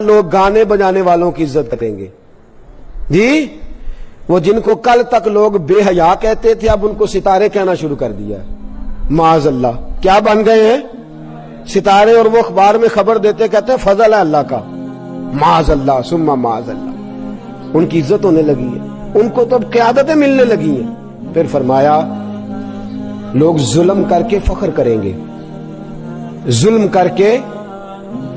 لوگ گانے بجانے والوں کی عزت کریں گے جی، وہ جن کو کل تک لوگ بے حیا کہتے تھے اب ان کو ستارے کہنا شروع کر دیا ہے، معاذ اللہ کیا بن گئے ہیں ستارے، اور وہ اخبار میں خبر دیتے کہتے ہیں فضل ہے اللہ کا، معاذ اللہ ثم معاذ اللہ، ان کی عزت ہونے لگی ہے، ان کو تو اب قیادتیں ملنے لگی ہیں۔ پھر فرمایا لوگ ظلم کر کے فخر کریں گے، ظلم کر کے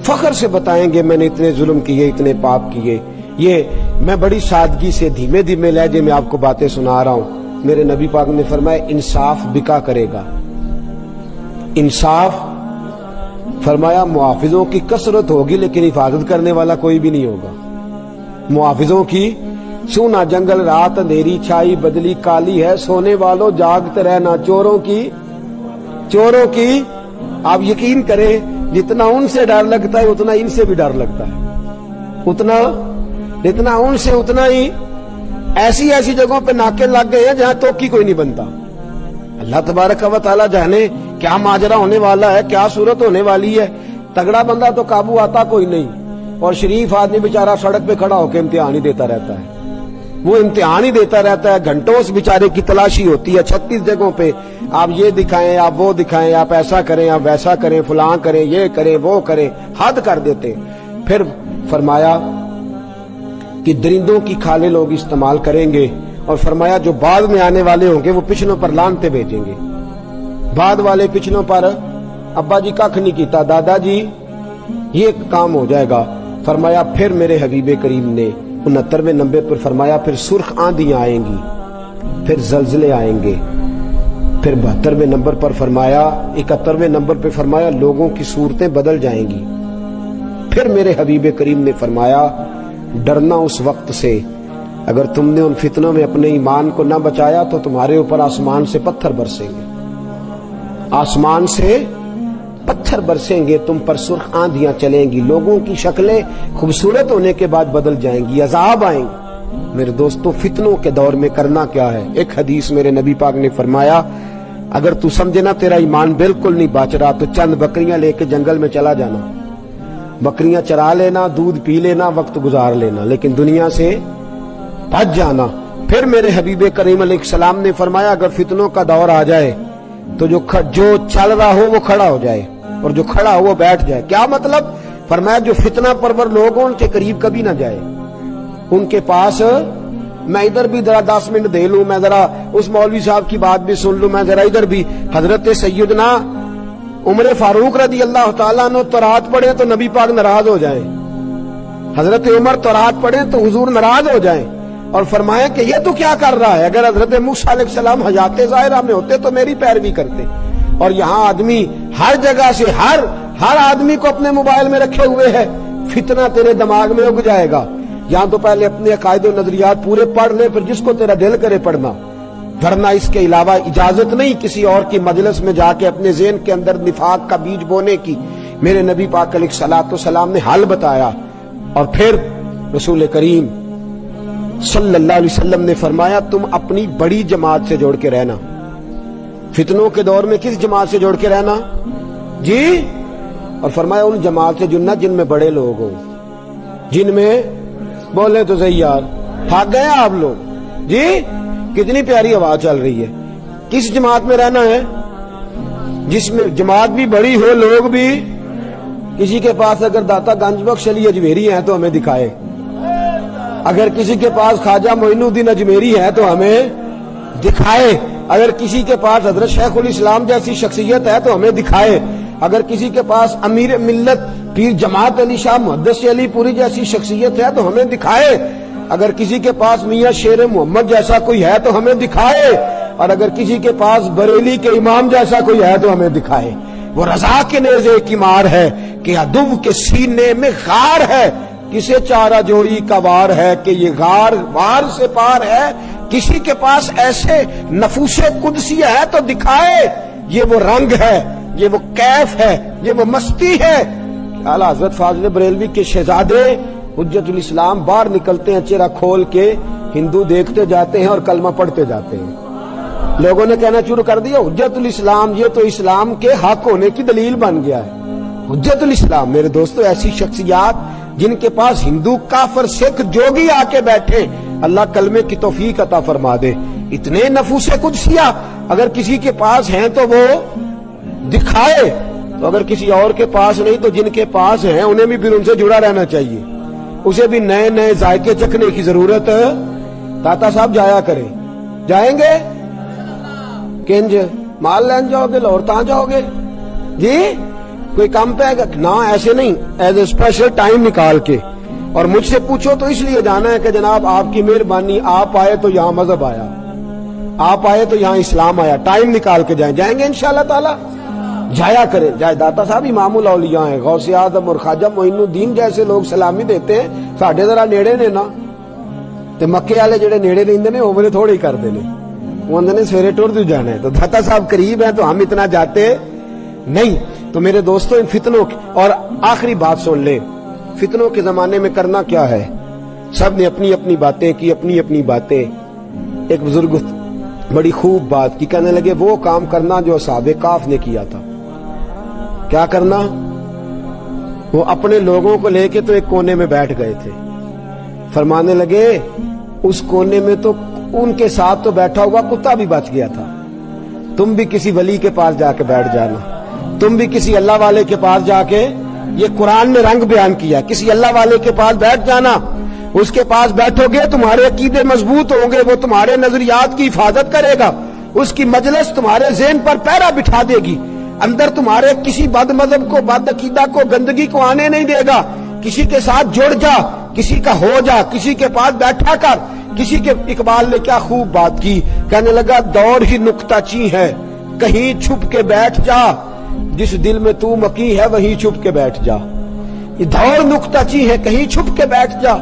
فخر سے بتائیں گے میں نے اتنے ظلم کیے، اتنے پاپ کیے۔ یہ میں بڑی سادگی سے دھیمے دھیمے لہجے میں آپ کو باتیں سنا رہا ہوں۔ میرے نبی پاک نے فرمایا انصاف بکا کرے گا، انصاف، فرمایا محافظوں کی کثرت ہوگی لیکن حفاظت کرنے والا کوئی بھی نہیں ہوگا۔ محافظوں کی سونا جنگل رات اندھیری چھائی بدلی کالی ہے، سونے والوں جاگتے رہنا، چوروں کی آپ یقین کریں جتنا ان سے ڈر لگتا ہے اتنا ان سے بھی ڈر لگتا ہے، جتنا ان سے اتنا ہی ایسی ایسی جگہوں پہ ناکے لگ گئے ہیں جہاں توکی کوئی نہیں بنتا۔ اللہ تبارک و تعالی جانے کیا ماجرا ہونے والا ہے، کیا صورت ہونے والی ہے۔ تگڑا بندہ تو قابو آتا کوئی نہیں، اور شریف آدمی بیچارہ سڑک پہ کھڑا ہو کے امتحان ہی دیتا رہتا ہے، وہ امتحان ہی دیتا رہتا ہے، گھنٹوں اس بیچارے کی تلاشی ہوتی ہے 36 جگہوں پہ، آپ یہ دکھائیں، آپ وہ دکھائیں، آپ ایسا کریں، آپ ویسا کریں، فلاں کریں، یہ کریں، وہ کریں، حد کر دیتے۔ پھر فرمایا کہ درندوں کی کھالیں لوگ استعمال کریں گے، اور فرمایا جو بعد میں آنے والے ہوں گے وہ پچھلوں پر لعنتیں بھیجیں گے، بعد والے پچھلوں پر ابا جی ککھ نہیں کیتا، دادا جی یہ کام ہو جائے گا۔ فرمایا پھر میرے حبیب کریم نے 69ویں نمبر پر فرمایا پھر سرخ آندھیاں آئیں گی، پھر زلزلے آئیں گے، پھر 72ویں نمبر پر فرمایا، 71ویں نمبر پر فرمایا لوگوں کی صورتیں بدل جائیں گی۔ پھر میرے حبیب کریم نے فرمایا ڈرنا اس وقت سے اگر تم نے ان فتنوں میں اپنے ایمان کو نہ بچایا تو تمہارے اوپر آسمان سے پتھر برسیں گے، آسمان سے پتھر برسیں گے، تم پر سرخ آندھیاں چلیں گی، لوگوں کی شکلیں خوبصورت ہونے کے بعد بدل جائیں گی، عذاب آئیں گے۔ میرے دوستو فتنوں کے دور میں کرنا کیا ہے؟ ایک حدیث میرے نبی پاک نے فرمایا اگر تو سمجھے نا تیرا ایمان بالکل نہیں بچ رہا تو چند بکریاں لے کے جنگل میں چلا جانا، بکریاں چرا لینا، دودھ پی لینا، وقت گزار لینا، لیکن دنیا سے بچ جانا۔ پھر میرے حبیب کریم علیہ السلام نے فرمایا اگر فتنوں کا دور آ جائے تو جو چل رہا ہو وہ کھڑا ہو جائے اور جو کھڑا ہو وہ بیٹھ جائے۔ کیا مطلب؟ فرمایا جو فتنہ پرور لوگ ان کے قریب کبھی نہ جائے، ان کے پاس میں ادھر بھی ذرا 10 منٹ دے لوں، میں ذرا اس مولوی صاحب کی بات بھی سن لوں، میں ذرا ادھر بھی۔ حضرت سیدنا عمر فاروق رضی اللہ تعالیٰ عنہ تورات پڑھیں تو نبی پاک ناراض ہو جائیں، حضرت عمر تورات پڑھیں تو حضور ناراض ہو جائیں اور فرمایا کہ یہ تو کیا کر رہا ہے، اگر حضرت موسیٰ علیہ السلام حیات ظاہرہ میں ہوتے تو میری پیروی کرتے، اور یہاں آدمی ہر جگہ سے ہر آدمی کو اپنے موبائل میں رکھے ہوئے ہے، فتنہ تیرے دماغ میں اگ جائے گا۔ یہاں تو پہلے اپنے عقائد و نظریات پورے پڑھ لے پھر جس کو تیرا دل کرے پڑھنا، ورنہ اس کے علاوہ اجازت نہیں کسی اور کی مجلس میں جا کے اپنے ذہن کے اندر نفاق کا بیج بونے کی۔ میرے نبی پاک علیہ الصلوۃ والسلام نے حل بتایا، اور پھر رسول کریم صلی اللہ علیہ وسلم نے فرمایا تم اپنی بڑی جماعت سے جوڑ کے رہنا۔ فتنوں کے دور میں کس جماعت سے جوڑ کے رہنا جی؟ اور فرمایا ان جماعت سے جننا جن میں بڑے لوگ ہوں، جن میں بولے تو صحیح یار تھک گئے آپ لوگ جی، کتنی پیاری آواز چل رہی ہے۔ کس جماعت میں رہنا ہے؟ جس میں جماعت بھی بڑی ہو، لوگ بھی۔ کسی کے پاس اگر داتا گنج بخش علی اجمیری ہیں تو ہمیں دکھائے، اگر کسی کے پاس خواجہ معین الدین اجمیری ہے تو ہمیں دکھائے، اگر کسی کے پاس حضرت شیخ الاسلام جیسی شخصیت ہے تو ہمیں دکھائے، اگر کسی کے پاس امیر ملت پیر جماعت علی شاہ محدث علی پوری جیسی شخصیت ہے تو ہمیں دکھائے، اگر کسی کے پاس میاں شیر محمد جیسا کوئی ہے تو ہمیں دکھائے، اور اگر کسی کے پاس بریلی کے امام جیسا کوئی ہے تو ہمیں دکھائے۔ وہ رضا کے نیزے کی مار ہے کہ عدو کے سینے میں غار ہے، کسے چارہ جوڑی کا وار ہے کہ یہ غار وار سے پار ہے۔ کسی کے پاس ایسے نفوس قدسی ہے تو دکھائے، یہ وہ رنگ ہے، یہ وہ کیف ہے، یہ وہ مستی ہے۔ اعلی حضرت فاضل بریلوی کے شہزادے حجت الاسلام باہر نکلتے ہیں چہرہ کھول کے، ہندو دیکھتے جاتے ہیں اور کلمہ پڑھتے جاتے ہیں۔ لوگوں نے کہنا شروع کر دیا حجت الاسلام یہ تو اسلام کے حق ہونے کی دلیل بن گیا ہے۔ حجت الاسلام میرے دوستو ایسی شخصیات جن کے پاس ہندو کافر سکھ جوگی آ کے بیٹھے، اللہ کلمے کی توفیق عطا فرما دے۔ اتنے نفوس قدسیہ اگر کسی کے پاس ہیں تو وہ دکھائے، تو اگر کسی اور کے پاس نہیں تو جن کے پاس ہیں انہیں بھی پھر ان سے جڑا رہنا چاہیے، اسے بھی نئے نئے ذائقے چکھنے کی ضرورت ہے۔ داتا صاحب جایا کریں، جائیں گے کنج مال لین جاؤ گے، لاہور تاں جاؤ گے جی، کوئی کام پہ گا نہ، ایسے نہیں، ایز اے اسپیشل ٹائم نکال کے۔ اور مجھ سے پوچھو تو اس لیے جانا ہے کہ جناب آپ کی مہربانی، آپ آئے تو یہاں مذہب آیا، آپ آئے تو یہاں اسلام آیا، ٹائم نکال کے جائیں گے انشاءاللہ تعالی، جایا کریں۔ جائے داتا صاحب امام الاولیاء ہیں، غوث اعظم اور خواجہ معین الدین جیسے لوگ سلامی دیتے ہیں، ساڈے ذرا نیڑے نے نا، تے مکے والے جڑے نیڑے رہندے نے وہ میرے تھوڑے ہی کردے نے، وہ نے سویرے ٹر دو جانا ہے، تو داتا صاحب قریب ہیں تو ہم اتنا جاتے نہیں۔ تو میرے دوستوں ان فتنوں اور آخری بات سن لیں، فتنوں کے زمانے میں کرنا کیا ہے؟ سب نے اپنی اپنی باتیں کی، اپنی اپنی باتیں۔ ایک بزرگ بڑی خوب بات کی، کہنے لگے وہ کام کرنا جو اصحاب کہف نے کیا تھا۔ کیا کرنا؟ وہ اپنے لوگوں کو لے کے تو ایک کونے میں بیٹھ گئے تھے، فرمانے لگے اس کونے میں تو ان کے ساتھ تو بیٹھا ہوا کتا بھی بچ گیا تھا، تم بھی کسی ولی کے پاس جا کے بیٹھ جانا، تم بھی کسی اللہ والے کے پاس جا کے، یہ قرآن نے رنگ بیان کیا، کسی اللہ والے کے پاس بیٹھ جانا، اس کے پاس بیٹھو گے تمہارے عقیدے مضبوط ہوں گے، وہ تمہارے نظریات کی حفاظت کرے گا، اس کی مجلس تمہارے ذہن پر پہرا بٹھا دے گی، اندر تمہارے کسی بد مذہب کو، بد عقیدہ کو، گندگی کو آنے نہیں دے گا۔ کسی کے ساتھ جڑ جا، کسی کا ہو جا، کسی کے پاس بیٹھا کر، کسی کے۔ اقبال نے کیا خوب بات کی، کہنے لگا دور ہی نکتہ چی ہے، کہیں چھپ کے بیٹھ جا، جس دل میں تو مکی ہے وہیں چھپ کے بیٹھ جا۔ یہ دور نکتہ چی ہے، کہیں چھپ کے بیٹھ جا،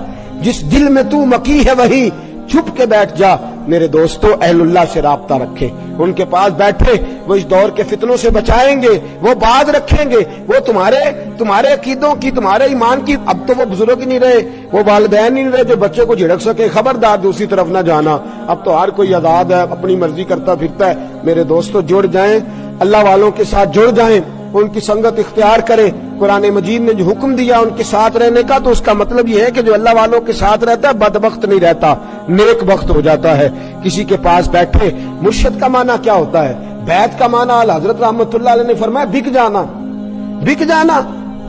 جس دل میں تو مکی ہے وہیں چھپ کے بیٹھ جا۔ میرے دوستو اہل اللہ سے رابطہ رکھے، ان کے پاس بیٹھے، وہ اس دور کے فتنوں سے بچائیں گے، وہ باز رکھیں گے، وہ تمہارے عقیدوں کی، تمہارے ایمان کی۔ اب تو وہ بزرگ نہیں رہے، وہ والدین نہیں رہے جو بچے کو جھڑک سکے، خبردار دوسری طرف نہ جانا۔ اب تو ہر کوئی آزاد ہے، اپنی مرضی کرتا پھرتا ہے۔ میرے دوستو جڑ جائیں، اللہ والوں کے ساتھ جڑ جائیں، ان کی سنگت اختیار کریں۔ قرآن مجید نے جو حکم دیا ان کے ساتھ رہنے کا، تو اس کا مطلب یہ ہے کہ جو اللہ والوں کے ساتھ رہتا ہے بدبخت نہیں رہتا، نیک بخت ہو جاتا ہے۔ کسی کے پاس بیٹھے۔ مرشد کا معنی کیا ہوتا ہے؟ بیعت کا معنی حضرت رحمت اللہ علیہ نے فرمایا بک جانا، بک جانا۔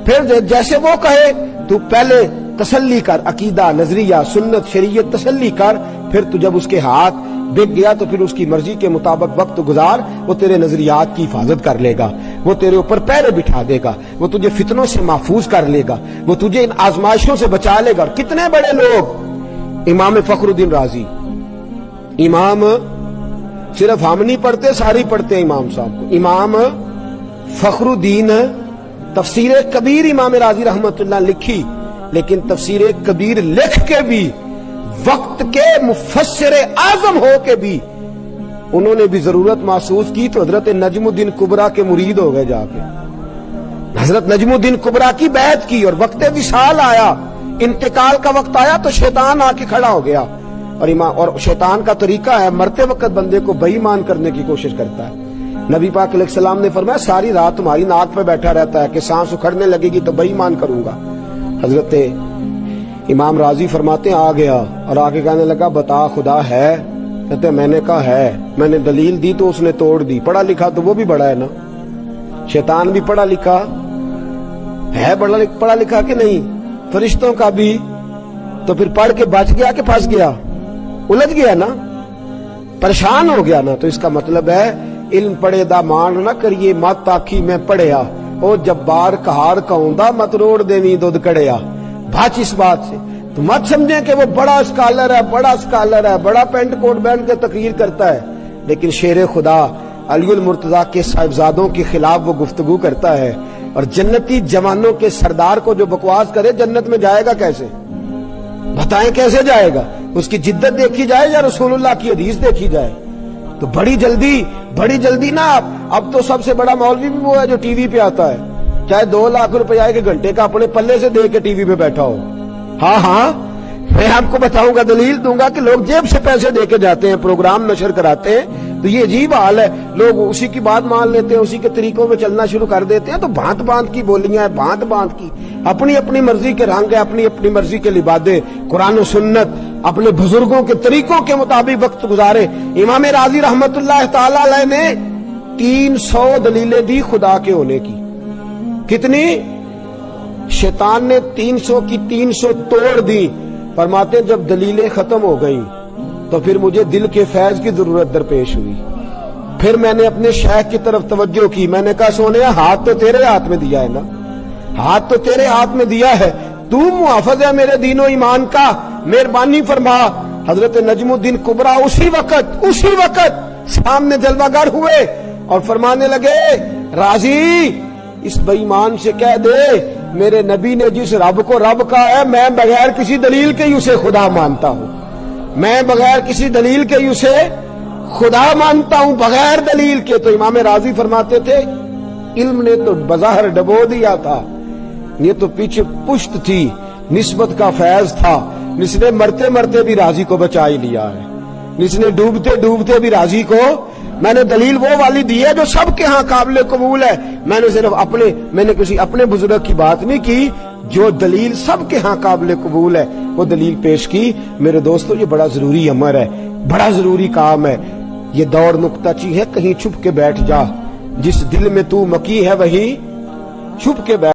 پھر جیسے وہ کہے تو پہلے تسلی کر، عقیدہ، نظریہ، سنت، شریعت تسلی کر، پھر تو جب اس کے ہاتھ بک گیا تو پھر اس کی مرضی کے مطابق وقت گزار، وہ تیرے نظریات کی حفاظت کر لے گا، وہ تیرے اوپر پہرے بٹھا دے گا، وہ تجھے فتنوں سے محفوظ کر لے گا، وہ تجھے ان آزمائشوں سے بچا لے گا۔ اور کتنے بڑے لوگ، امام فخر الدین رازی، امام صرف ہم نہیں پڑھتے، ساری پڑھتے ہیں امام صاحب کو، امام فخر الدین، تفسیر کبیر امام رازی رحمت اللہ لکھی، لیکن تفسیر کبیر لکھ کے بھی، وقت کے مفسر اعظم ہو کے بھی، انہوں نے بھی ضرورت محسوس کی تو حضرت نجم الدین کبریٰ کے مرید ہو گئے جا کے، حضرت نجم الدین کبریٰ کی بیعت کی، اور وقت وصال آیا، انتقال کا وقت آیا تو شیطان آ کے کھڑا ہو گیا۔ اور شیطان کا طریقہ ہے مرتے وقت بندے کو بے ایمان کرنے کی کوشش کرتا ہے۔ نبی پاک علیہ السلام نے فرمایا ساری رات تمہاری ناک پہ بیٹھا رہتا ہے کہ سانس اکھڑنے لگے گی تو بے ایمان کروں گا۔ حضرت امام راضی فرماتے ہیں آ گیا اور آگے کہنے لگا بتا خدا ہے؟ کہتے میں نے کہا ہے، میں نے دلیل دی تو اس نے توڑ دی۔ پڑھا لکھا تو وہ بھی بڑا ہے نا، شیطان بھی پڑھا لکھا ہے، پڑھا لکھا کہ نہیں، فرشتوں کا بھی، تو پھر پڑھ کے بچ گیا کہ پھنس گیا، الجھ گیا نا، پریشان ہو گیا نا۔ تو اس کا مطلب ہے علم پڑھے دا مان نہ کریے مت آکھی میں پڑھیا، او جبار کہار کہوندا مت روڑ دیویں دودھ کڑیا۔ بچ اس بات سے، تو مت سمجھیں کہ وہ بڑا اسکالر ہے، بڑا اسکالر ہے، بڑا پینٹ کوٹ پہن کے تقریر کرتا ہے، لیکن شیر خدا علی المرتضیٰ کے صاحبزادوں کے خلاف وہ گفتگو کرتا ہے، اور جنتی جوانوں کے سردار کو جو بکواس کرے جنت میں جائے گا کیسے؟ بتائیں کیسے جائے گا؟ اس کی جدت دیکھی جائے یا رسول اللہ کی حدیث دیکھی جائے؟ تو بڑی جلدی نا، اب تو سب سے بڑا مولوی بھی وہ ہے جو ٹی وی پہ آتا ہے، چاہے 2 لاکھ روپے کے گھنٹے کا اپنے پلے سے دے کے ٹی وی پہ بیٹھا ہو۔ ہاں میں آپ کو بتاؤں گا، دلیل دوں گا کہ لوگ جیب سے پیسے دے کے جاتے ہیں، پروگرام نشر کراتے ہیں، تو یہ عجیب حال ہے، لوگ اسی کی بات مان لیتے ہیں، اسی کے طریقوں میں چلنا شروع کر دیتے ہیں. تو بھانت بھانت کی بولیاں ہیں، بھانت بھانت کی اپنی اپنی مرضی کے رنگ ہیں، اپنی اپنی مرضی کے لبادے. قرآن و سنت اپنے بزرگوں کے طریقوں کے مطابق وقت گزارے. امام راضی رحمت اللہ تعالی علیہ نے 300 دلیلیں دی خدا کے ہونے کی. کتنی؟ شیطان نے 300 کی 300 توڑ دی. فرماتے ہیں جب دلیلیں ختم ہو گئیں تو پھر مجھے دل کے فیض کی ضرورت درپیش ہوئی. پھر میں نے اپنے شیخ کی طرف توجہ کی. میں نے کہا سونے ہاتھ تو تیرے ہاتھ میں دیا ہے نا، ہاتھ تو تیرے ہاتھ میں دیا ہے، تو محافظ ہے میرے دین و ایمان کا، مہربانی فرما. حضرت نجم الدین کبرا اسی وقت سامنے جلوہ گر ہوئے اور فرمانے لگے راضی اس بے ایمان سے کہہ دے میرے نبی نے جس رب کو رب کہا ہے میں بغیر کسی دلیل کے ہی اسے خدا مانتا ہوں، میں بغیر کسی دلیل کے ہی اسے خدا مانتا ہوں، بغیر دلیل کے. تو امام راضی فرماتے تھے علم نے تو بظاہر ڈبو دیا تھا، یہ تو پیچھے پشت تھی، نسبت کا فیض تھا. جس نے مرتے مرتے بھی راضی کو بچا ہی لیا ہے، جس نے ڈوبتے ڈوبتے بھی راضی کو. میں نے دلیل وہ والی دی ہے جو سب کے ہاں قابل قبول ہے. میں نے صرف میں نے کسی اپنے بزرگ کی بات نہیں کی، جو دلیل سب کے ہاں قابل قبول ہے وہ دلیل پیش کی. میرے دوستو یہ بڑا ضروری امر ہے، بڑا ضروری کام ہے. یہ دور نکتہ چی ہے، کہیں چھپ کے بیٹھ جا، جس دل میں تو مکی ہے وہیں چھپ کے بیٹھ